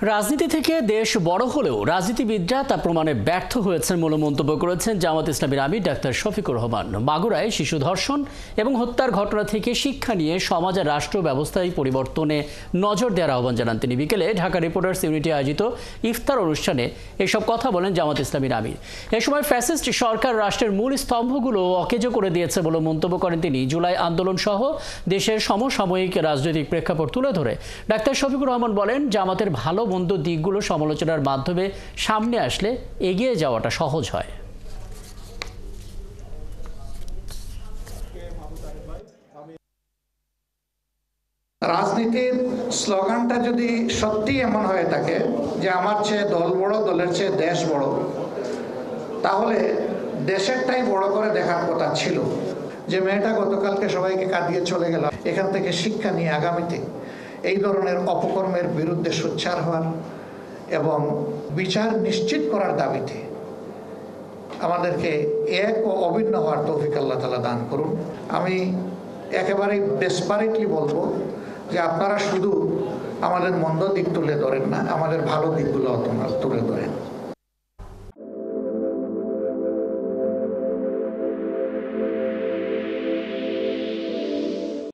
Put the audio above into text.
রাজনীতি থেকে দেশ বড় হলেও রাজনীতিবিদরা তা প্রমাণে ব্যর্থ হয়েছেন বলে মন্তব্য করেছেন জামাত ইসলামীর আমির ডাক্তার শফিকুর রহমান। মাগুরায় শিশু ধর্ষণ এবং হত্যার ঘটনা থেকে শিক্ষা নিয়ে সমাজ আর রাষ্ট্র ব্যবস্থায় পরিবর্তনে নজর দেওয়ার আহ্বান জানান তিনি। বিকেলে ঢাকা রিপোর্টার্স ইউনিটি আয়োজিত ইফতার অনুষ্ঠানে এসব কথা বলেন জামাত ইসলামীর আমির। এ সময় ফ্যাসিস্ট সরকার রাষ্ট্রের মূল স্তম্ভগুলো অকেজো করে দিয়েছে বলে মন্তব্য করেন তিনি। জুলাই আন্দোলন সহ দেশের সমসাময়িক রাজনৈতিক প্রেক্ষাপট তুলে ধরে ডাক্তার শফিকুর রহমান বলেন, জামাতের ভালো মন্দ দিকগুলো সমালোচনার মাধ্যমে সামনে আসলে এগিয়ে যাওয়াটা সহজ হয়। রাজনীতির স্লোগানটা যদি সত্যি এমন হয়ে থাকে যে আমার চেয়ে দল বড়, দলের চেয়ে দেশ বড়, তাহলে দেশেরটাই বড় করে দেখার কথা ছিল। যে মেয়েটা গতকালকে সবাইকে কাঁদিয়ে চলে গেল, এখান থেকে শিক্ষা নিয়ে আগামীতে এই ধরনের অপকর্মের বিরুদ্ধে সোচ্চার হওয়ার এবং বিচার নিশ্চিত করার দাবিতে আমাদেরকে এক ও অভিন্ন হওয়ার তৌফিক আল্লাহ তাআলা দান করুন। আমি একেবারেই ডেসপারেটলি বলবো যে আপনারা শুধু আমাদের মন্দ দিক তুলে ধরেন না, আমাদের ভালো দিকগুলো তুলে ধরেন।